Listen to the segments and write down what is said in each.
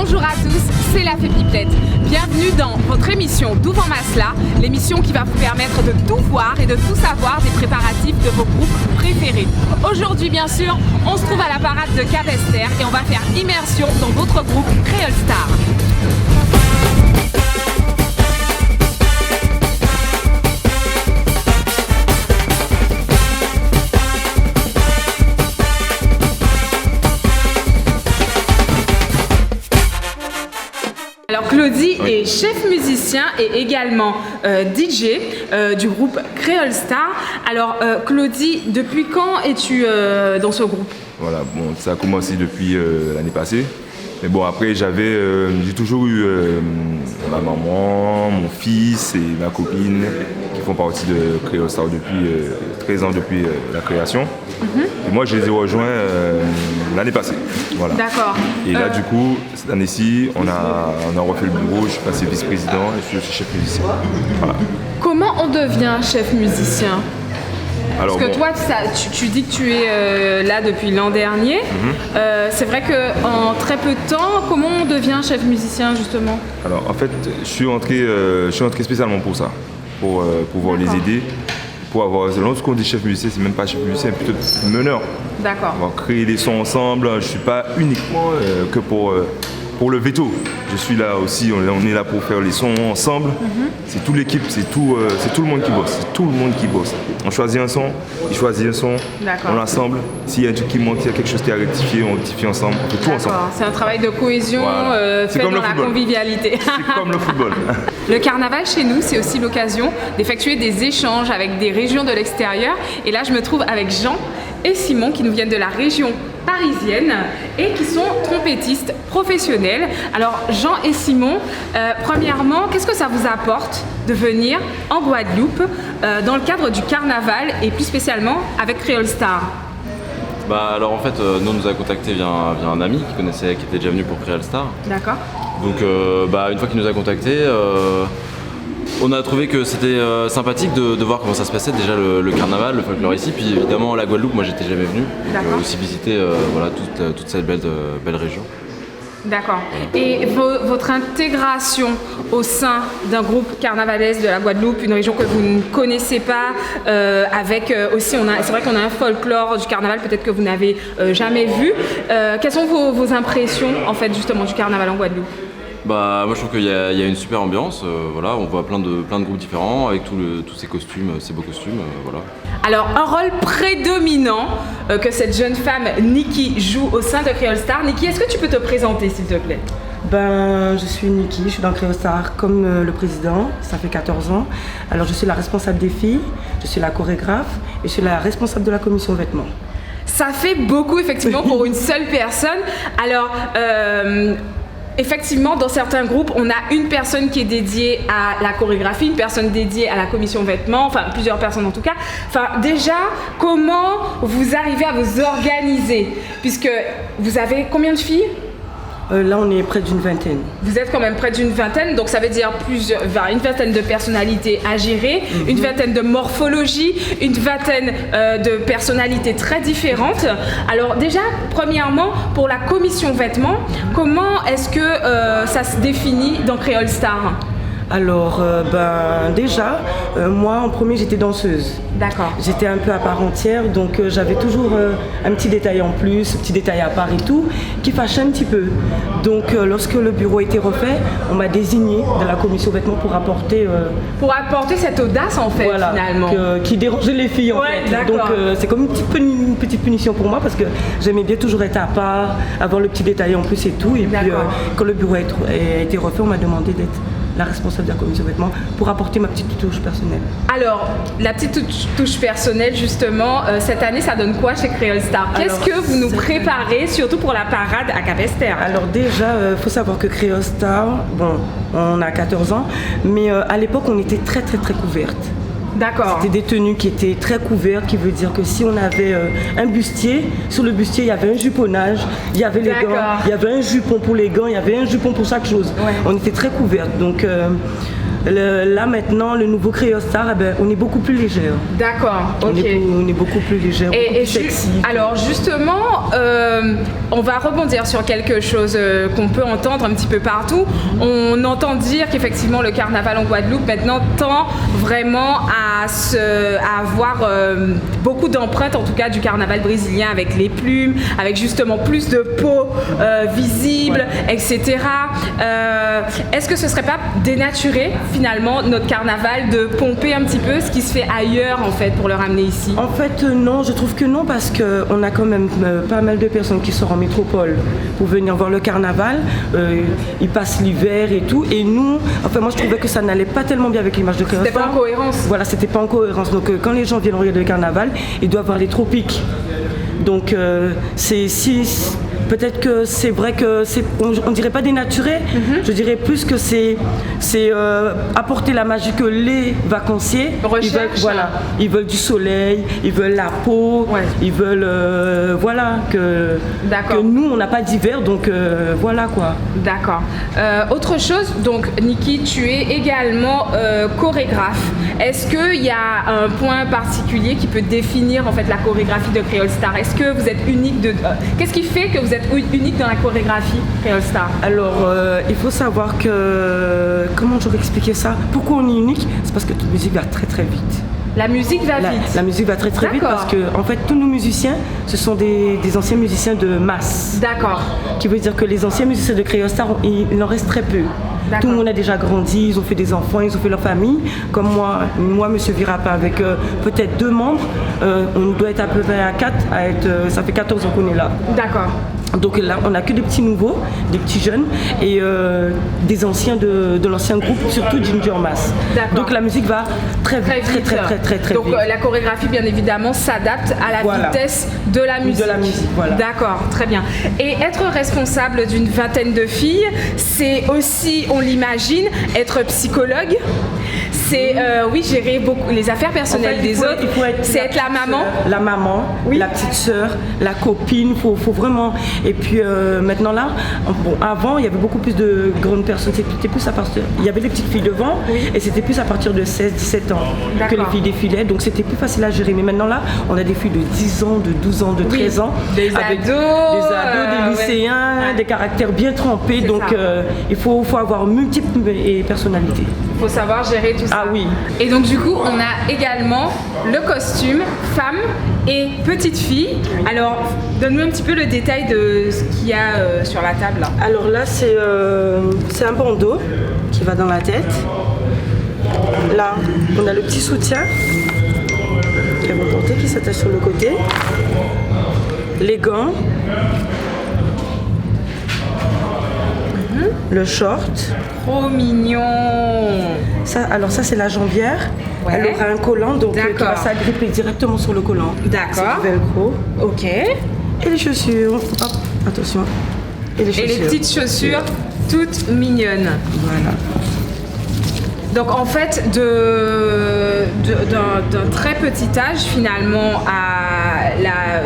Bonjour à tous, c'est la Fée Pipelette. Bienvenue dans votre émission D'où vend Masla, l'émission qui va vous permettre de tout voir et de tout savoir des préparatifs de vos groupes préférés. Aujourd'hui, bien sûr, on se trouve à la parade de Cap-Esther et on va faire immersion dans votre groupe Creole Star. Alors Claudie est chef musicien et également DJ du groupe Creole Star. Alors Claudie, depuis quand es-tu dans ce groupe? Voilà, bon, ça a commencé depuis l'année passée. Mais bon, après, j'ai toujours eu ma maman, mon fils et ma copine qui font partie de Creole Star depuis 13 ans depuis la création. Et moi, je les ai rejoints l'année passée. Voilà. D'accord. Et là, du coup, cette année-ci, on a refait le bureau, je suis passé vice-président et je suis aussi chef musicien. Voilà. Comment on devient chef musicien? Alors, parce que toi, tu dis que tu es là depuis l'an dernier. C'est vrai qu'en très peu de temps, comment on devient chef musicien justement? Alors en fait, je suis entré spécialement pour ça, pour pouvoir les aider. Pour avoir, lorsqu'on dit chef musicien, c'est même pas chef musicien, c'est plutôt meneur. D'accord. On va créer des sons ensemble. Je suis pas uniquement que pour le veto. Je suis là aussi, on est là pour faire les sons ensemble. C'est toute l'équipe, c'est tout le monde qui bosse. C'est tout le monde qui bosse. On choisit un son, il choisit un son, on l'assemble. S'il y a un truc qui manque, s'il y a quelque chose qui est à rectifier, on rectifie ensemble. On fait tout ensemble. C'est un travail de cohésion fait dans la convivialité. C'est comme le football. Le carnaval chez nous, c'est aussi l'occasion d'effectuer des échanges avec des régions de l'extérieur. Et là, je me trouve avec Jean et Simon qui nous viennent de la région parisienne et qui sont trompettistes professionnels. Alors Jean et Simon, premièrement, qu'est-ce que ça vous apporte de venir en Guadeloupe dans le cadre du carnaval et plus spécialement avec Creole Star? Alors en fait, nous on nous a contacté via un ami qui était déjà venu pour Creole Star. D'accord. Donc une fois qu'il nous a contactés, on a trouvé que c'était sympathique de voir comment ça se passait déjà le carnaval, le folklore ici, puis évidemment la Guadeloupe, moi j'étais jamais venu, donc aussi visiter toute cette belle région. D'accord. Et votre intégration au sein d'un groupe carnavalesque de la Guadeloupe, une région que vous ne connaissez pas, avec aussi, c'est vrai qu'on a un folklore du carnaval peut-être que vous n'avez jamais vu. Quelles sont vos impressions en fait justement du carnaval en Guadeloupe? Moi je trouve qu'il y a une super ambiance, on voit plein de groupes différents avec tous ces costumes, ces beaux costumes, voilà. Alors un rôle prédominant que cette jeune femme Niki joue au sein de Creole Star. Niki, est-ce que tu peux te présenter s'il te plaît? Je suis Niki, je suis dans Creole Star comme le président, ça fait 14 ans. Alors je suis la responsable des filles, je suis la chorégraphe et je suis la responsable de la commission vêtements. Ça fait beaucoup effectivement pour une seule personne. Alors effectivement, dans certains groupes, on a une personne qui est dédiée à la chorégraphie, une personne dédiée à la commission vêtements, enfin plusieurs personnes en tout cas. Enfin, déjà, comment vous arrivez à vous organiser? Puisque vous avez combien de filles? Là, on est près d'une vingtaine. Vous êtes quand même près d'une vingtaine, donc ça veut dire une vingtaine de personnalités à gérer, une vingtaine de morphologies, une vingtaine de personnalités très différentes. Alors déjà, premièrement, pour la commission vêtements, comment est-ce que ça se définit dans Creole Star? Alors, déjà, moi en premier j'étais danseuse. D'accord. J'étais un peu à part entière, donc j'avais toujours un petit détail en plus, un petit détail à part et tout, qui fâchait un petit peu. Donc lorsque le bureau a été refait, on m'a désignée dans la commission vêtements pour apporter... Pour apporter cette audace en fait, voilà, finalement. Qui dérangeait les filles en fait. D'accord. Donc c'est comme une petite punition pour moi parce que j'aimais bien toujours être à part, avoir le petit détail en plus et tout. Et puis quand le bureau a été refait, on m'a demandé d'être la responsable de la commission vêtements pour apporter ma petite touche personnelle. Alors, la petite touche personnelle justement, cette année ça donne quoi chez Creole Star? Qu'est-ce que vous nous préparez surtout pour la parade à Cap-Esther? Alors déjà, faut savoir que Creole Star, on a 14 ans, mais à l'époque on était très couverte. D'accord. C'était des tenues qui étaient très couvertes, qui veut dire que si on avait un bustier, sur le bustier il y avait un juponnage, il y avait les gants, il y avait un jupon pour les gants, il y avait un jupon pour chaque chose. Ouais. On était très couvertes. Donc Là maintenant, le nouveau Creole Star, eh ben, on est beaucoup plus léger. D'accord, ok. On est beaucoup plus léger, beaucoup plus sexy. Alors justement, on va rebondir sur quelque chose qu'on peut entendre un petit peu partout. On entend dire qu'effectivement le carnaval en Guadeloupe maintenant tend vraiment à avoir beaucoup d'empreintes, en tout cas du carnaval brésilien, avec les plumes, avec justement plus de peau visible, etc. Est-ce que ce serait pas dénaturer finalement notre carnaval de pomper un petit peu ce qui se fait ailleurs en fait pour le ramener ici? En fait non, je trouve que non, parce qu'on a quand même pas mal de personnes qui sortent en métropole pour venir voir le carnaval. Ils passent l'hiver et tout, et nous, enfin moi je trouvais que ça n'allait pas tellement bien avec l'image de Creole Star. C'était pas en cohérence. Voilà, c'était pas en cohérence. Donc quand les gens viennent regarder le carnaval, ils doivent voir les tropiques. Donc peut-être que c'est vrai que on dirait pas dénaturé, je dirais plus que c'est apporter la magie que les vacanciers ils veulent du soleil, ils veulent la peau, ils veulent que nous on n'a pas d'hiver, donc voilà quoi. D'accord. Autre chose, donc Niki, tu es également chorégraphe. Est-ce qu'il y a un point particulier qui peut définir en fait la chorégraphie de Creole Star? Est-ce que vous êtes unique qu'est-ce qui fait que vous êtes unique dans la chorégraphie Creole Star? Alors, il faut savoir que... Comment j'aurais expliqué ça? Pourquoi on est unique? C'est parce que toute musique va très très vite. La musique va vite? La musique va très très vite parce que, en fait, tous nos musiciens, ce sont des anciens musiciens de masse. D'accord. Qui veut dire que les anciens musiciens de Creole Star, il en reste très peu. Tout le monde a déjà grandi, ils ont fait des enfants, ils ont fait leur famille. Comme moi, Monsieur Virapin, avec peut-être 2 membres, on doit être à peu près à 4, ça fait 14 ans qu'on est là. D'accord. Donc là, on n'a que des petits nouveaux, des petits jeunes et des anciens de l'ancien groupe, surtout Ginger Mass. Donc la musique va très vite, très vite. Donc la chorégraphie, bien évidemment, s'adapte à la vitesse de la musique. De la musique, voilà. D'accord, très bien. Et être responsable d'une vingtaine de filles, c'est aussi, on l'imagine, être psychologue. C'est gérer beaucoup les affaires personnelles des autres. C'est être la maman. La maman, la petite sœur, la copine. Faut vraiment. Et puis maintenant là, avant il y avait beaucoup plus de grandes personnes. C'était plus à partir. Il y avait les petites filles devant et c'était plus à partir de 16-17 ans que les filles défilaient. Donc c'était plus facile à gérer. Mais maintenant là, on a des filles de 10 ans, de 12 ans, de 13 ans. Des ados, des lycéens, des caractères bien trempés. Donc il faut avoir multiples personnalités. Il faut savoir gérer tout ça. Ah oui. Et donc du coup, on a également le costume femme et petite fille. Alors, donne-nous un petit peu le détail de ce qu'il y a sur la table là. Alors là, c'est un bandeau qui va dans la tête. Là, on a le petit soutien qui va porter, qui s'attache sur le côté. Les gants. Le short. Trop mignon. Ça c'est la jambière. Elle aura un collant, donc qui va s'agripper directement sur le collant. D'accord. C'est du velcro. Ok. Et les chaussures. Hop, attention. Et les petites chaussures toutes mignonnes. Voilà. Donc en fait, d'un très petit âge finalement à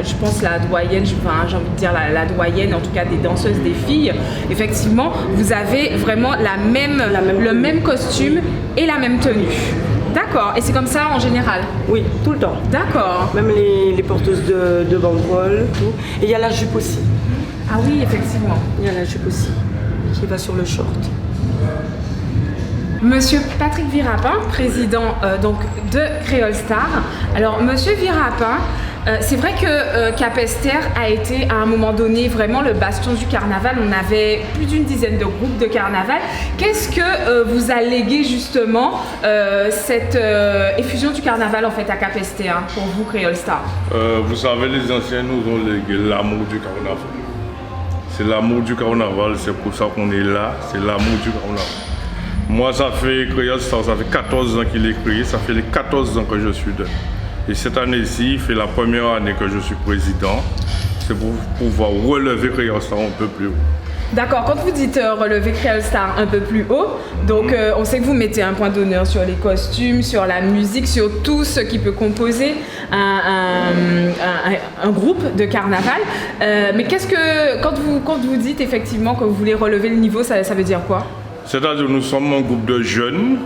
je pense la doyenne, j'ai envie de dire la doyenne, en tout cas des danseuses, des filles, effectivement, vous avez vraiment le même costume et la même tenue. D'accord, et c'est comme ça en général? Oui, tout le temps. D'accord. Même les porteuses de banderoles, tout. Et il y a la jupe aussi. Ah oui, effectivement. Il y a la jupe aussi, qui va sur le short. Monsieur Patrick Virapin, président de Creole Star. Alors, Monsieur Virapin, c'est vrai que Capesterre a été à un moment donné vraiment le bastion du carnaval. On avait plus d'une dizaine de groupes de carnaval. Qu'est-ce que vous a légué justement cette effusion du carnaval en fait à Capesterre pour vous, Creole Star? Vous savez, les anciens nous ont légué l'amour du carnaval. C'est l'amour du carnaval, c'est pour ça qu'on est là, c'est l'amour du carnaval. Moi, ça fait Creole Star, ça fait 14 ans qu'il est créé, ça fait les 14 ans que je suis dedans. Et cette année-ci, c'est la première année que je suis président. C'est pour pouvoir relever Creole Star un peu plus haut. D'accord, quand vous dites relever Creole Star un peu plus haut, donc on sait que vous mettez un point d'honneur sur les costumes, sur la musique, sur tout ce qui peut composer un groupe de carnaval. Mais qu'est-ce que, quand vous dites effectivement que vous voulez relever le niveau, ça veut dire quoi? C'est-à-dire que nous sommes un groupe de jeunes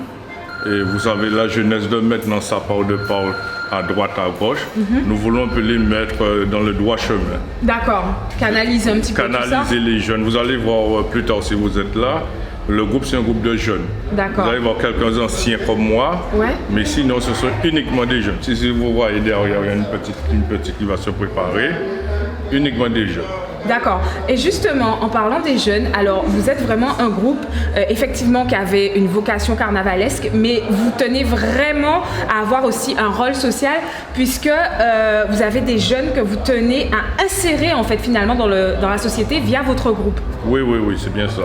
Et vous savez, la jeunesse de maintenant, ça part de part à droite, à gauche. Nous voulons un peu les mettre dans le droit chemin. D'accord. Canaliser un petit peu tout ça. Canaliser les jeunes. Vous allez voir plus tard si vous êtes là. Le groupe, c'est un groupe de jeunes. D'accord. Vous allez voir quelques anciens comme moi. Ouais. Mais sinon, ce sont uniquement des jeunes. Si vous voyez derrière, il y a une petite qui va se préparer. Uniquement des jeunes. D'accord. Et justement, en parlant des jeunes, alors vous êtes vraiment un groupe effectivement qui avait une vocation carnavalesque, mais vous tenez vraiment à avoir aussi un rôle social puisque vous avez des jeunes que vous tenez à insérer en fait finalement dans la société via votre groupe. Oui, c'est bien ça.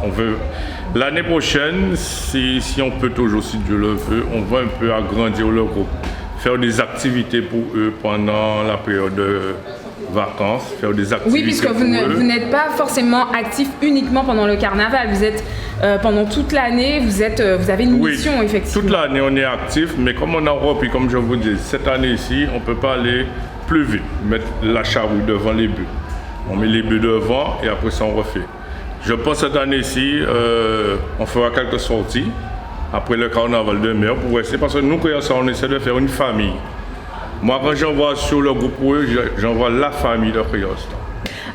On veut l'année prochaine, si on peut toujours, si Dieu le veut, on va un peu agrandir le groupe, faire des activités pour eux pendant la période de vacances, faire des activités. Oui, puisque vous n'êtes pas forcément actif uniquement pendant le carnaval. Vous êtes pendant toute l'année, vous avez une mission effectivement. Toute l'année on est actif, mais comme on a repris, comme je vous dis, cette année-ci, on ne peut pas aller plus vite, mettre la charrue devant les buts. On met les buts devant et après ça on refait. Je pense cette année-ci, on fera quelques sorties après le carnaval de mer pour essayer, parce que nous, on essaie de faire une famille. Moi, quand j'envoie sur le groupe, j'envoie la famille de Creole Star.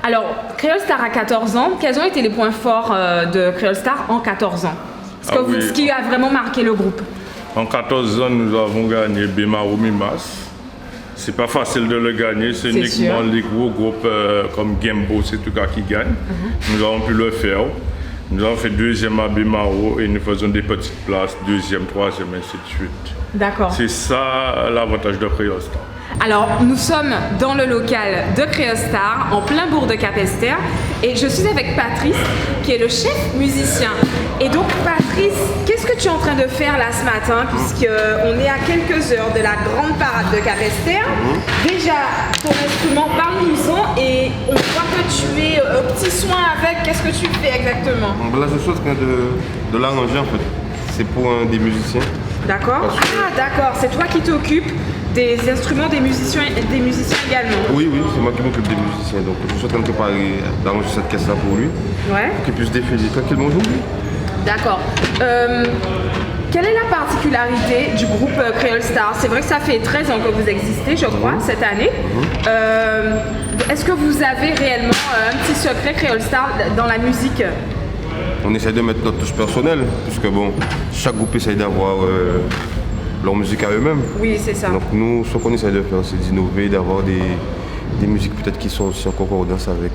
Alors, Creole Star a 14 ans. Quels ont été les points forts de Creole Star en 14 ans? Ce qui a vraiment marqué le groupe? En 14 ans, nous avons gagné Bemaro Mimas. C'est pas facile de le gagner, c'est uniquement les gros groupes comme Gembo, c'est tout cas qui gagnent. Nous avons pu le faire. Nous avons fait deuxième à Bemaro et nous faisons des petites places, deuxième, troisième, ainsi de suite. D'accord. C'est ça l'avantage de Creole Star. Alors, nous sommes dans le local de Creole Star, en plein bourg de Capesterre, et je suis avec Patrice, qui est le chef musicien. Et donc, Patrice, qu'est-ce que tu es en train de faire là ce matin, puisqu'on est à quelques heures de la grande parade de Capesterre. Déjà, ton instrument, parle-nous-en, et on voit que tu es au petit soin avec. Qu'est-ce que tu fais exactement? Là, je suis en train de l'arranger en fait. C'est pour un des musiciens. D'accord. Ah, d'accord. C'est toi qui t'occupes des instruments des musiciens également. Oui, c'est moi qui m'occupe des musiciens. Donc je suis en train de préparer, d'arranger cette caisse-là pour lui. Ouais. Pour qu'il puisse défiler tranquillement aujourd'hui. D'accord. Quelle est la particularité du groupe Creole Star? C'est vrai que ça fait 13 ans que vous existez, je crois, cette année. Est-ce que vous avez réellement un petit secret Creole Star dans la musique? On essaie de mettre notre touche personnelle, puisque bon, chaque groupe essaie d'avoir leur musique à eux-mêmes. Oui, c'est ça. Donc nous, ce qu'on essaie de faire, c'est d'innover, d'avoir des musiques peut-être qui sont aussi en concordance avec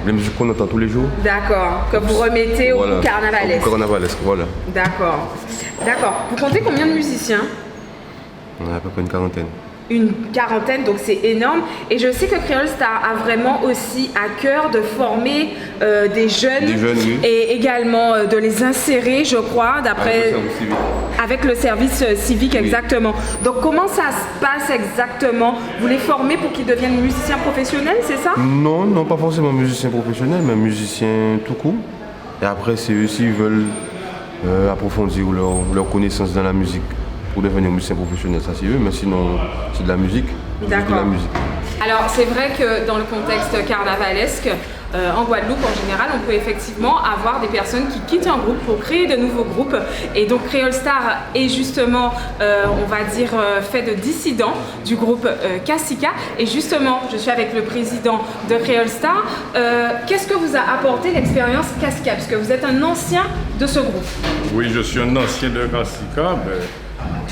les musiques qu'on entend tous les jours. D'accord, que vous remettez au carnavalesque. Au carnavalesque, voilà. D'accord. Vous comptez combien de musiciens? On a à peu près une quarantaine. Une quarantaine, donc c'est énorme. Et je sais que Creole Star a vraiment aussi à cœur de former des jeunes, oui. Et également de les insérer, je crois, avec le service civique, exactement. Donc comment ça se passe exactement? Vous les formez pour qu'ils deviennent musiciens professionnels, c'est ça? Non, pas forcément musiciens professionnels, mais musiciens tout court. Et après, c'est eux s'ils veulent approfondir leur connaissance dans la musique. Pour devenir musicien professionnel, ça c'est eux, mais sinon c'est de la musique. D'accord. Alors c'est vrai que dans le contexte carnavalesque, en Guadeloupe en général, on peut effectivement avoir des personnes qui quittent un groupe pour créer de nouveaux groupes. Et donc Creole Star est justement, on va dire, fait de dissidents du groupe Kassika. Et justement, je suis avec le président de Creole Star. Qu'est-ce que vous a apporté l'expérience Kassika? Parce que vous êtes un ancien de ce groupe. Oui, je suis un ancien de Kassika.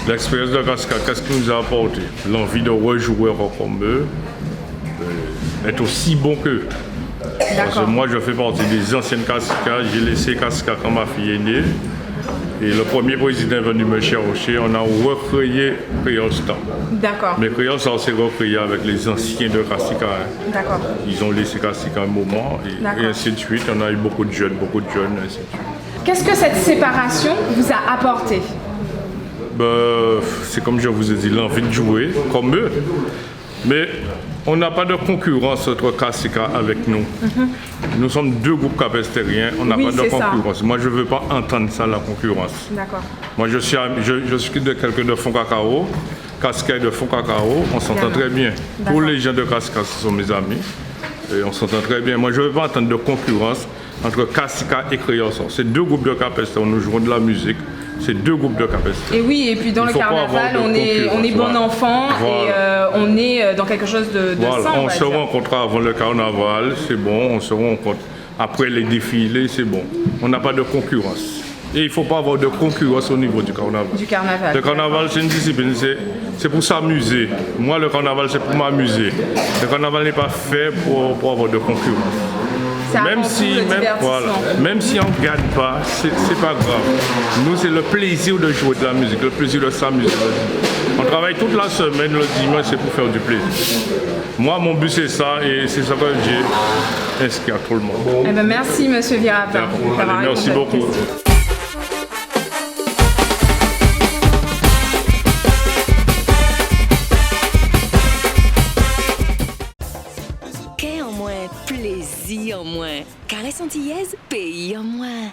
L'expérience de Kassika, qu'est-ce qu'il nous a apporté? L'envie de rejouer comme eux, d'être aussi bon qu'eux. Parce que moi, je fais partie des anciennes Kassika. J'ai laissé Kassika quand ma fille est née. Et le premier président est venu me chercher. On a recréé Creole Star. D'accord. Mais Creole Star s'est recréé avec les anciens de Kassika. D'accord. Ils ont laissé Kassika un moment. Et ainsi de suite. On a eu beaucoup de jeunes, ainsi de suite. Qu'est-ce que cette séparation vous a apporté? C'est comme je vous ai dit, l'envie de jouer comme eux. Mais on n'a pas de concurrence entre Kassika avec nous. Nous sommes deux groupes capestériens, on n'a pas de concurrence. Ça. Moi, je ne veux pas entendre ça, la concurrence. D'accord. Moi, je suis de quelqu'un de Fond-Cacao, Kassika de Fond-Cacao, on s'entend très bien. Tous les gens de Kassika, ce sont mes amis. Et on s'entend très bien. Moi, je ne veux pas entendre de concurrence entre Kassika et Creole Star. C'est deux groupes de Capesterre, nous jouons de la musique C'est 2 groupes de capacité. Et oui, et puis dans Il le faut pas carnaval, avoir de on est concurrence, bon voilà. enfant et Voilà. on est dans quelque chose de Voilà, sain, on va se dire. rencontre avant le carnaval, c'est bon, on se rencontre après les défilés, c'est bon. On n'a pas de concurrence. Et il ne faut pas avoir de concurrence au niveau du carnaval. Du carnaval. Le carnaval, c'est une discipline, c'est pour s'amuser. Moi, le carnaval, c'est pour m'amuser. Le carnaval n'est pas fait pour avoir de concurrence. C'est avant tout le divertissement. Même si on ne gagne pas, c'est pas grave. Nous, c'est le plaisir de jouer de la musique, le plaisir de s'amuser. On travaille toute la semaine, le dimanche, c'est pour faire du plaisir. Moi, mon but, c'est ça, et c'est ça que j'ai inscrit à tout le monde. Eh ben, merci, monsieur Virapin. d'avoir Allez, merci répondu à cette beaucoup. question. Quai en moins, plaisir en moins. Carré Antillaise, pays en moins.